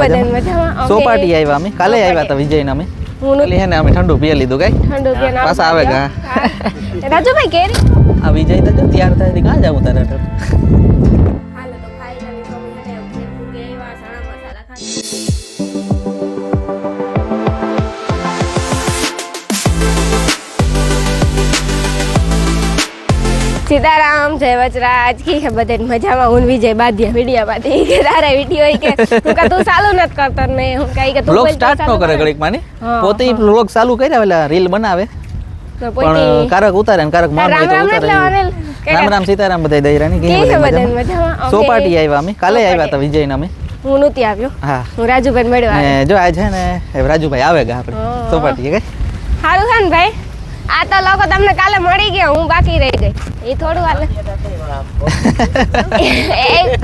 બધાને મજામાં? સોપાટી આવ્યા અમે કાલે આવ્યા હતા વિજયને અમે એટલે હે ને અમે ઠંડુ પી લીધું કઈ ઠંડુ પીને પાછા આવે ગા રાજુભાઈ કેરી આ વિજય તો જો તૈયાર થાય ક્યાં જાવું તારે હાલો તો ફાઇનલી તો મને ભૂગે એવા સણા મસાલા ખાતા સીતારામ જય વચરાજ કી છે બધે મજામાં હું વિજય બાદિયા વિડિયા બાદી કે તારા વિડિયો કે હું કા તું ચાલુ નત કરતો ને હું કઈ કે તું વ્લોગ સ્ટાર્ટ નો કરે ઘડીક માની પોતે વ્લોગ ચાલુ કર્યા ઓલા રીલ બનાવે તો પણ કારક ઉતારે ને કારક માન હોય તો ઉતારે રામ રામ સીતારામ બધાય દઈરાની કે છે બધે મજામાં સોપાટી આવ્યા અમે કાલે આવ્યા હતા વિજયને અમે હું નહોતી આવ્યો હા હું રાજુભાઈ મળ્યો ને જો આજ છે ને રાજુભાઈ આવે ગા આપણે સોપાટી કે સારું છે ને ભાઈ આ તો લોકો તમને કાલે મળી ગયા હું બાકી રહી ગઈ એ થોડું હાલે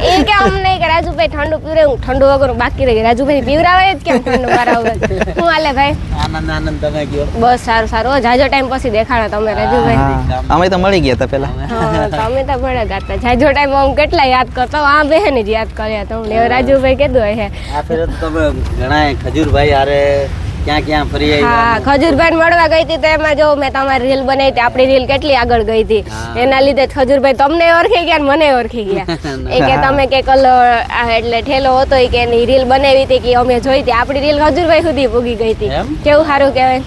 એ કે અમને કે રાજુભાઈ ઠંડુ પીવરે હું ઠંડુ વગર બાકી રહી ગઈ રાજુભાઈ પીવરાવે જ કેમ ઠંડુ મારા વગર હું હાલે ભાઈ આનંદ તમે ગયો બસ સારું સારું જાજો ટાઈમ પછી દેખાડો તમે રાજુભાઈ અમે તો મળી ગયા હતા પેલા હા તો અમે તો ભણે ગાતા જાજો ટાઈમ હું કેટલા યાદ કરતો આ બેહને જ યાદ કર્યા તો હું રાજુભાઈ કીધું હે આ ફેર તમે ઘણા ખજૂરભાઈ હારે ક્યાં ક્યાં ફરી આવ્યા હા ખજૂરભાઈ મળવા ગઈ હતી તો એમાં જો મેં તમારી રીલ બનાવી હતી આપણી રીલ કેટલી આગળ ગઈ હતી એના લીધે ખજૂરભાઈ તમને ઓળખી ગયા ને મને ઓળખી ગયા એ કે તમે કે કલો એટલે ઠેલો હતો એ કે એની રીલ બનાવી હતી કે અમે જોઈ હતી આપણી રીલ ખજૂરભાઈ સુધી પૂગી ગઈ હતી કેવું સારું કહેવાય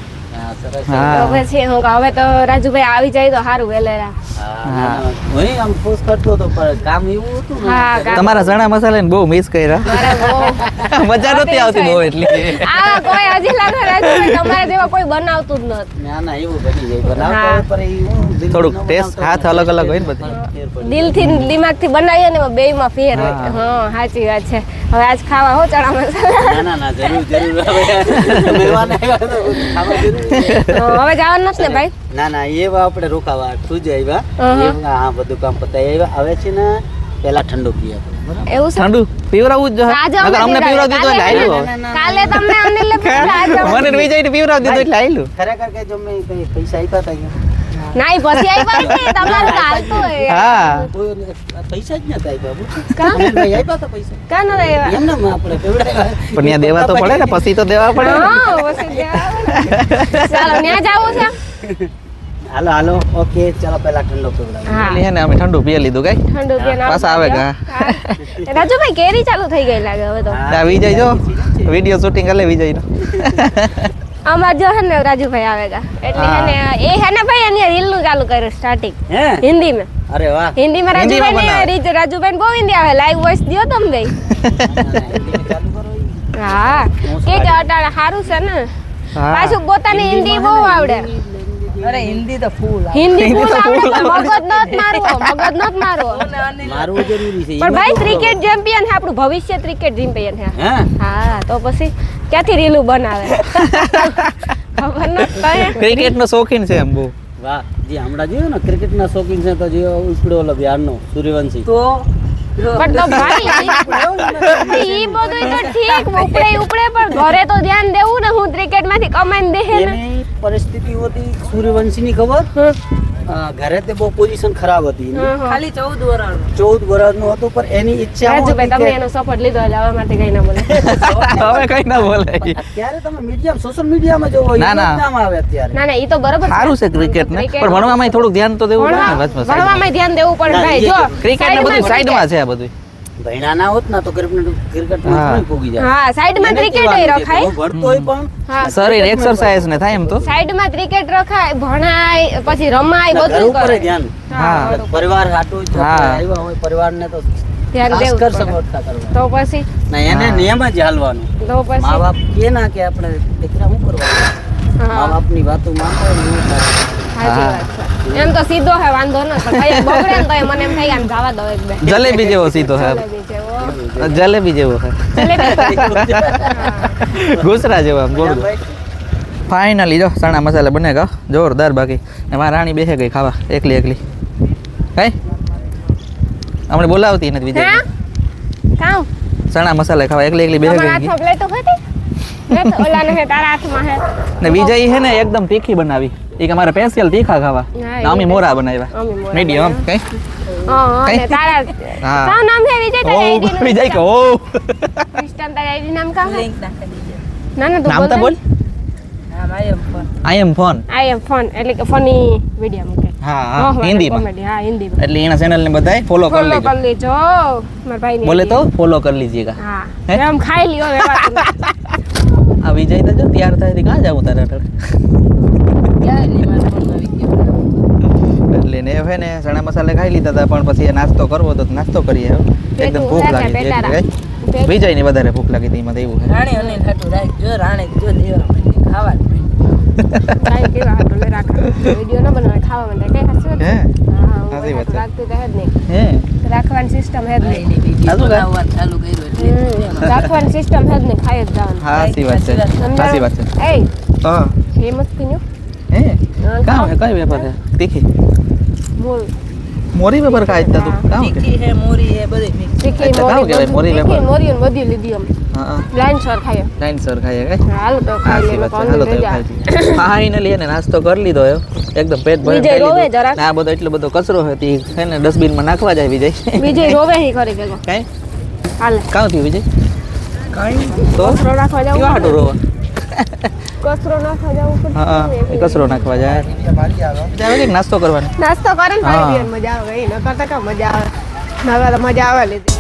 તો પછી હું હવે તો રાજુભાઈ આવી જાય તો સારું વેલેરા હું આમ પોસ્ટ કરતો હતો પણ કામ એવું હતું ને તમારા ચણા મસાલા ને બહુ મિસ કર્યા મજા નથી આવતી બહુ એટલી આ કોઈ હજી લાગે રાજુભાઈ તમારા જેવા કોઈ બનાવતું જ નથી ના ના એવું બની જાય બનાવતો હોય પર એ થોડુંક ટેસ્ટ હાથ અલગ અલગ હોય ને બધી દિલથી દિમાગથી બનાવીએ ને બેયમાં ફેર હોય હા સાચી વાત છે હવે આજ ખાવા હો ચણા મસાલા ના ના જરૂર મહેમાન આવ્યા તો ખાવા જરૂર હવે જવાનું નથી ને ભાઈ ના ના એવા આપણે રોકાવા તું જ આવ્યા હા બધું કામ પતાવી આવ્યા હવે છે ને પેલા ઠંડુ પીએ એવું છે ઠંડુ પીવરાવું જ જોઈએ અમને પીવરાવ દીધો એટલે આયલું કાલે તમને અમને મને વિજયને પીવરાવ દીધો એટલે આયલું ખરેખર કે જો મેં કઈ પૈસા આપ્યા હતા નહીં પછી આવી છે તમારું તો હાલતું હોય હા પૈસા જ નતા આપ્યા ભાઈ આપ્યા હતા પૈસા કાન રહેવા એમને આપણે પીવડાવ્યા પણ ત્યાં દેવા તો પડે ને પછી તો દેવા પડે હા પછી દેવા ચાલો ત્યાં જાવું છે હાલો હાલો ઓકે ચાલો પેલા ઠંડો પીવડાવો હા એટલે ને અમે ઠંડુ પી લીધું કઈ ઠંડુ પીને પાછા આવે ગા રાજુભાઈ કેરી ચાલુ થઈ ગઈ લાગે હવે તો આ વિજય જો વિડિયો શૂટિંગ કરે વિજય નો અમાર જો હે ને રાજુભાઈ આવેગા એટલે હે ને એ હે ને ભાઈ એની રીલ નું ચાલુ કર્યું સ્ટાર્ટિંગ હે હિન્દી માં અરે વાહ હિન્દી માં રાજુભાઈ ને રાજુભાઈ બહુ હિન્દી આવે લાઈવ વોઇસ દિયો તમે ભાઈ ચાલુ કરો હા કે અટાણે સારું છે ને પાછું પોતાની હિન્દી બહુ આવડે અરે હિન્દી તો ફૂલ હિન્દી ફૂલ આવડે મગજ નત મારવો મારવું જરૂરી છે પણ ભાઈ ક્રિકેટ ચેમ્પિયન છે આપણું ભવિષ્ય ક્રિકેટ ચેમ્પિયન છે હે હા તો પછી ક્યાંથી રીલું બનાવે ખબર ન ક્રિકેટ નો શોખીન છે એમ બહુ વાહ જે હમણાં જોયું ને ક્રિકેટ ના શોખીન છે તો જે ઉપડ્યો ઓલો બિહારનો સૂર્યવંશી તો પણ તો ભાઈ ઈ બધું તો ઠીક ઉપડે પણ ઘરે તો ધ્યાન દેવું ને હું ક્રિકેટ માંથી કમાઈને દે ને એની પરિસ્થિતિ હતી સૂર્યવંશી ની ખબર ઘરે તે બહુ પોઝિશન ખરાબ હતી ખાલી 14 વર્ષ 14 વર્ષનું હતું પણ એની ઈચ્છા રાજુભાઈ તમે એનો સપોર્ટ લીધો એટલે હવે માટે કઈ ના બોલે હવે કઈ ના બોલાય અત્યારે તમે મીડિયા સોશિયલ મીડિયામાં જોવો ના, ના. નામ આવે અત્યારે ના ના ઈ તો બરોબર સારું છે ક્રિકેટ ને પણ ભણવામાં થોડુંક ધ્યાન તો દેવું પડે ને વચમાં ભણવામાં ધ્યાન દેવું પડે ભાઈ જો ક્રિકેટ ને બધું સાઈડમાં છે આ બધું ભણ્યા ના હોત ના તો ક્રિકેટમાં થોડી પૂગી જાય હા સાઈડમાં ક્રિકેટ રખાય હું ભણતો હોય પણ હા શરીર એક્સરસાઇઝ ને થાય એમ તો સાઈડમાં ક્રિકેટ રખાય ભણાય પછી રમાય ઘર બધું ઉપર કરે ધ્યાન હા પરિવાર હાટું જ હા. આવ્યા હોય પરિવારને તો ધ્યાન ખાસ દેવું કર પડે. સપોર્ટ કરવા તો પછી ના એને નિયમ જ હાલવાનું તો મા પછી બાપ કે ના કે આપણે દીકરા શું કરવાનું મા હા બાપની વાતો માનતા હોય ને એવું થાય. સાચી વાત છે એમ તો સીધો હે વાંધો ન પણ ભાઈ બગડે ને તો મને એમ થાય આમ જવા દો એક બે જલેબી જેવો સીધો છે જલેબી જેવો. જલેબી જેવો છે જલેબી ઘૂસરા જેવો આમ ગોળ ફાઇનલી જો ચણા મસાલા બને ગયો જોરદાર બાકી એમાં રાણી બેસે ગઈ ખાવા એકલી એકલી કઈ હમણાં બોલાવતી નથી વિજય હા કાઉ ચણા મસાલા ખાવા એકલી એકલી બેસે તમારા ગઈ હાથમાં પ્લેટો ખાતી હે તો ઓલાને હે તારા હાથમાં હે ને વિજય હે ને એકદમ તીખી બનાવી એ કે મારે પેન્સિલ તીખા ખાવા હા, ને અમે મોરા બનાવ્યા અમે મોરા મીડિયમ કઈ હા કઈ? ને તારા હા. તારું નામ હે વિજય તારા ઓ આઈડી નું વિજય કે ઓ ક્રિસ્ટન તારા આઈડી નામ કા હે લિંક નાખી દીજો ના ના તું નામ તો બોલ હા માયો ફોન આઈ એમ ફોન આઈ એમ ફન એટલે કે ફની વિડિયો મૂકે હા હા હિન્દીમાં કોમેડી હા હિન્દીમાં એટલે એના ચેનલ ને બધાય ફોલો કરી ફોલો લેજો કરી લેજો મારા ભાઈ ને બોલે તો ફોલો કરી લીજીએગા હા હે? એમ ખાઈ લ્યો રેવાતું નથી. આ વિજય તો જો તૈયાર થાય કાં જાવું તારે અટલ ક્યાં નહીં મારા ફોનમાં વિડીયો એટલે ને હે ને ચણા મસાલા ખાઈ લીધા હતા પણ પછી એ નાસ્તો કરવો તો નાસ્તો કરીએ હવે. એકદમ ભૂખ લાગી હતી એટલે પેટ- વિજય ની વધારે ભૂખ લાગી હતી એમાં તો એવું છે રાણી અને ખાટું રાખ જો રાણી જો દેવા માંડી ખાવા જ માંડી. કાંઈ કેવા હાટું લે રાખા વિડિયો ન બનાવે ખાવા માંડે કઈ હાચી વાત હે હા સાચી વાત છે. રાખતું તો હે જ નહીં હે રાખવાની સિસ્ટમ હે જ ભાઈ નહીં ની વિડીયો સાચું કાંઈ? બનાવવાનું ચાલુ કર્યું એટલે રાખવાની સિસ્ટમ હે જ નહીં ખાઈ જ જવાનું હા સાચી વાત છે સાચી વાત છે એ હા એ મત પીન્યો હે કામ હે કઈ વેપાર છે તીખી મોર મોરી વેપાર ખાઈ તા તું કામ કે તીખી હે મોરી હે બધી મિક્સ તીખી એટલે કામ કહેવાય, મોરી વેપાર. મોરી ને બધી લીધી અમે હા હા લાઈન સર ખાયો લાઈન સર ખાઈએ કઈ હાલ તો ખાઈ સાચી લે વાત છે હાલો તો ખાઈ ફાઇનલી એને નાસ્તો કરી લીધો હે એકદમ પેટ ભરીને વિજય ખાઈ રોવે લીધું. જરાક. ને આ બધો એટલો બધો કચરો હતી છે ને ડસ્ટબિન માં નાખવા જાય વિજય વિજય રોવે હી ખરી ભેગો કઈ હાલ કાં થયું વિજય કઈ તો કચરો નાખવા કેવા જાવ હાટું રોવા કચરો નાખવા જાવ હા એ કચરો નાખવા જાય જાય કે નાસ્તો કરવાનો નાસ્તો કરે ને હા. ભાઈ મજા આવે એ ન કરતા કા મજા આવે હવે તો મજા આવે લીધી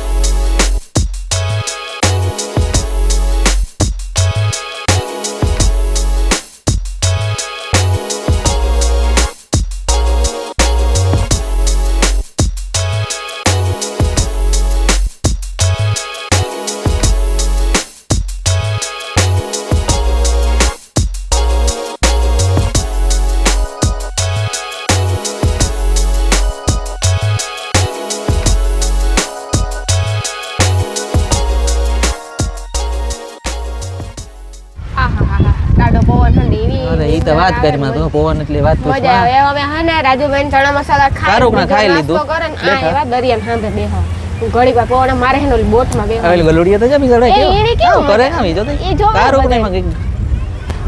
આહાહાહા. દાડો પવન ઠંડી એવી અરે ઈ તો વાત કરી માં તો પવન એટલે વાત પૂછ મજા આવે હવે હે ને રાજુભાઈ ચણા મસાલા ખાય તારું પણ ખાઈ નાસ્તો લીધું. કરે ને આ બેઠા. એવા દરિયામાં સાંભે બેહો ઘડીક વાર પવન મારે હે ને ઓલી બોટમાં બેહો હવે ગલુડિયા તો જમી ચડે એ એને કેવું કરે મજા? કામ ઈ જો ઈ જોવે તારું બધાય. પણ એમાં કંઈક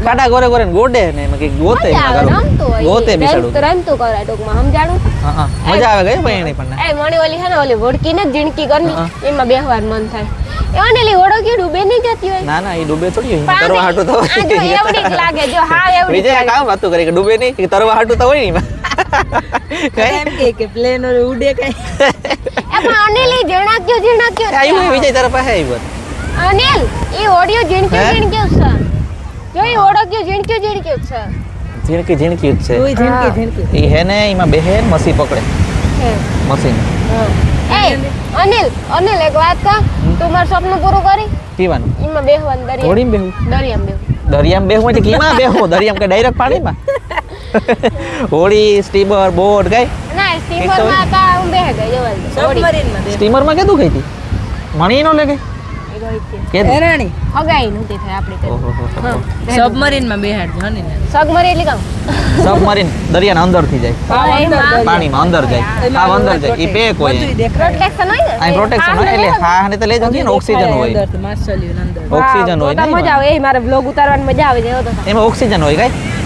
કાટા ગોરે ગોરે ને ગોડે ને એમાં કંઈક ગોતે મજા આવે એમાં રમતું કરું. હોય ગોતે બિસાડું રમતું કરે ટૂંકમાં સમજાડું હા હા મજા આવે ગઈ ભાઈ એની પણ એ મણી ઓલી હે ને ઓલી વડકીને જ ઝીણકી કરની હા. એમાં બેહવાનું મન થાય એમાં ને ઓલી ઓળો ડૂબે નહીં જતી હોય ના ના એ ડૂબે થોડી હોય પણ તરવા હાટું તો આ જો હોય એવડી જ લાગે જો હા એવડી જ વિજય લાગે. કામ વાતું કરે કે ડૂબે નહીં કે તરવા હાટું તો હોય ને કઈ એમ કે પ્લેન ઓર ઉડે કઈ એ પણ અનિલ ઈ ઝીણાક્યો આવ્યું હોય વિજય તારા પાસે આવ્યું અનિલ ઈ ઓડિયો ઝીણક્યો હે? ઝીણક્યો છે જો ઈ ઓળખ્યો ઝીણક્યો છે ઝીણકી ઝીણકી જ છે તું ઝીણકી ઝીણકી એ હે ને એમાં બેહે ને મસી પકડે હે. મસીન એ અનિલ એક વાત કહું તું મારું સપનું પૂરું કરી પીવાનું એમાં બેહવાનું દરિયા હોડીમાં બેહું દરિયામાં બેહવું દરિયામાં બેહું એટલે કીમાં બેહું દરિયામાં કે ડાયરેક્ટ પાણીમાં હોડી સ્ટીમર બોટ કઈ ના સ્ટીમરમાં કા હું બેહે ગઈ જવા દે સબમરીનમાં દે સ્ટીમરમાં કેતું ગઈ હતી મણી નો લે ગઈ કે એ રાણી હગાઈ નહોતી થાય આપણી કઈ. ઓહો હા સબમરીનમાં બેહાડજો હની ને સગમરી એટલે કામ સબમરીન દરિયાના અંદર થી જાય એમાં પાણીમાં અંદર જાય હા અંદર જાય એ પેક હોય બધુંય દેખાય પ્રોટેક્શન હોય ને અહીં પ્રોટેક્શન હોય એટલે હા ને તો લઈ જતી ને ઓક્સિજન હોય અંદરથી માછલીઓ અંદર ઓક્સિજન હોય તો ને મજા આવે એ મારે બ્લોગ ઉતારવાની મજા આવે છે એવો તો એમાં ઓક્સિજન હોય કઈ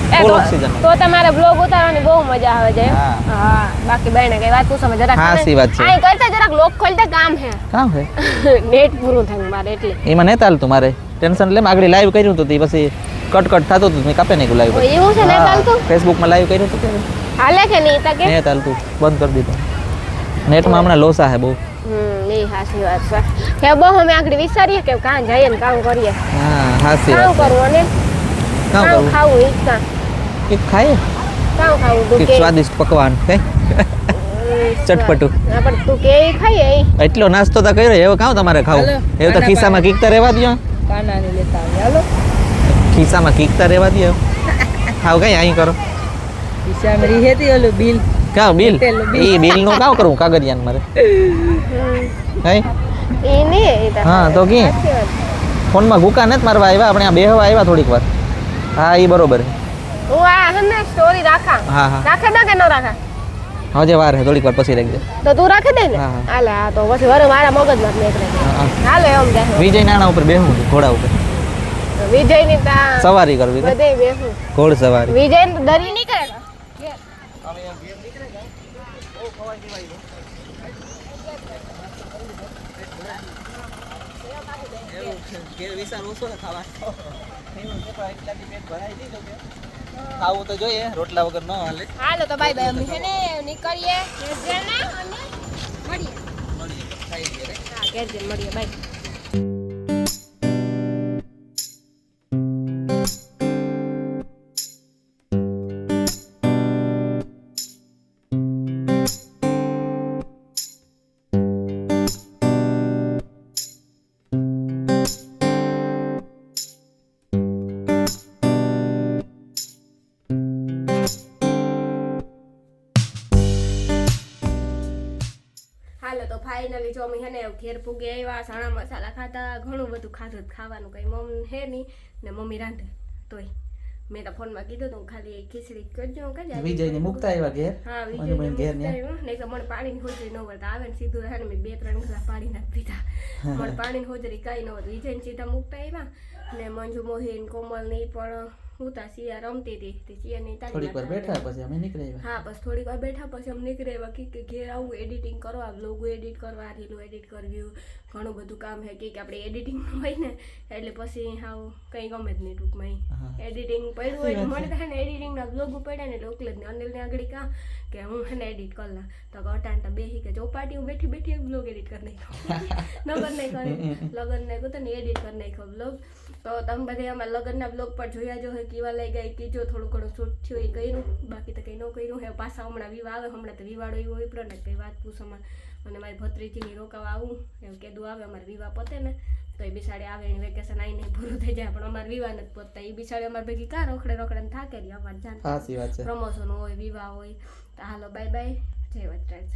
એ full તો- oxygen. તો તમારે બ્લોગ ઉતારવાની બહુ મજા આવે છે હા. હા બાકી બેને કઈ વાત પૂછો જરાક હા, સી વાત છે. આઈ કરતા જરાક લોક ખોલતા કામ હે કામ છે નેટ પૂરું થાય મારે એટલે એમાં નહીં ચાલતું મારે ટેન્શન લે આગળ લાઈવ કર્યું હતું તે પછી કટ થતું હતું મેં કાપે નહીં લાઈવ ઓ, એવું છે નહીં ચાલતું ફેસબુકમાં લાઈવ કર્યું હતું ત્યારે હાલે કે નહીં તા કે નહીં ચાલતું બંધ કરી દીધું નેટમાં હમણાં લોસા છે બહુ એ હાચી વાત છે કે બહુ અમે આગળ વિચારીએ કે કાં જઈએ ને કામ કરીએ હા હાસી કામ વાત કરવું અને કામ કામ કરવું ખાવું ઈ જ કામ કંઈક ખાઈએ કામ ખાવું તું કંઈક કે સ્વાદિષ્ટ પકવાન કઈ ચટપટું. હા પણ તું કે ઈ ખાઈએ ઈ. એટલો નાસ્તો તો કર્યો હવે કાં તમારે ખાવું હાલો, એવું તો આના ખિસ્સામાં કીકતા રહેવા દો કાનાને લેતા આવી હાલો ખિસ્સામાં કીકતા રહેવા દો હાવ કઈ અહીં કરો ખિસ્સામાં રીહેતી ઓલું બિલ કાં બિલ હોટેલનું બિલ. એ બિલનું કામ કરવું કાગળિયાને મારે કઈ ઈ નહીં ઈ તો હા, તો કે? સાચી વાત. ફોનમાં ભૂકા નથી મારવા આવ્યા આપણે આ બેહવા આવ્યા થોડીક વાર હા એ બરોબર છે. હું આ હે ને સ્ટોરી રાખા હા હા રાખે દે કે ન રાખા હજે વાર છે થોડીક વાર પછી રાખજે તો તું રાખી દે ને હા, હા. હાલે આ તો પછી વરે મારા મગજમાં જ નીકળે છે. હા, હા. હાલે એમ જાય વિજય નાના ઉપર બેહું છું, ઘોડા ઉપર વિજયની ત્યાં સવારી કરવી ને બધે બેસું. ઘોડ સવારી વિજય દરી નીકળે ને? ખાવું તો જોઈએ રોટલા વગર ન હાલે હાલો તો બાય બાય, અમે છે ને નીકળીએ ઘેરને અને મળીએ. હા, ઘેર જઈને મળીએ, બાય. હાલો તો ફાઇનલી જો અમે છે ને ઘેર પૂગી આવ્યા, ચણા મસાલા ખાતા, ઘણું બધું ખાધું. ખાવાનું કઈ મમ્મી હે નહીં ને મમ્મી રાંધે તોય મેં તો ફોનમાં કીધું તું ખાલી ખીચડી કરજો કઈ વિજયને મુકતા આવ્યા ઘેર હા અને મને ઘેર ને નહીં તો મને પાણીની હોજરી ન વળતા આવે ને સીધું રહે ને મેં 2-3 ગ્લાસ પાણી નાખી દીધા. મને પાણીની હોજરી કાંઈ ન હોતું. વિજયને સીધા મુકતા આવ્યા ને મંજુ મોહીન કોમલ ની પણ હુંતા સિયા રમતી હતી તે સિયાની થોડીક વાર બેઠા પછી અમે નીકળી આવ્યા હા બસ થોડીક વાર બેઠા પછી અમે નીકળી આવ્યા કે ઘેર આવું એડિટિંગ કરવા, બ્લોગ એડિટ કરવા, રીલો એડિટ કરવી, ઘણું બધું કામ છે કે આપણે એડિટિંગ હોય ને એટલે પછી હાવ કંઈ ગમે જ નહીં ટૂંકમાં. એડિટિંગ પડ્યું હોય મને થાય ને એડિટિંગના બ્લોગ પડ્યા ને એટલે ઉકલે જ ને અનિલને આગળ કાં કે હું છે ને એડિટ કરલા તો અટાણતા બેસી કે ચોપાટી હું બેઠી બેઠી બ્લોગ એડિટ કરી નાખ્યો નગર નહીં કર્યું લગ્ન ને કું ને એડિટ કરી નાખ્યો બ્લોગ. તો તમે બધે અમારા લગ્નના બ્લોગ પર જોયા જો કેવા લઈ ગઈ કીજો થોડું ઘણું શૂટ થયું એ કર્યું, બાકી તો કંઈ ન કર્યું હે. પાછા હમણાં વિવાહ આવે, હમણાં તો વિવાળો એવો હોય ને કંઈ વાત પૂછવામાં અને મારી ભત્રીજીની રોકાવા આવું એવું કીધું આવે અમારે વિવાહ પતે ને તો એ બિસાડે આવે એની વેકેશન આવી નહીં પૂરું થઈ જાય પણ અમારે વિવાહ નથી પતતા. એ બિસાડે અમારે ભેગી કાં રોકડે રોકડે થાકેલી અમારે સાચી વાત છે. પ્રમોશન હોય, વિવાહ હોય. તો હાલો બાય બાય, જય વજરાજ.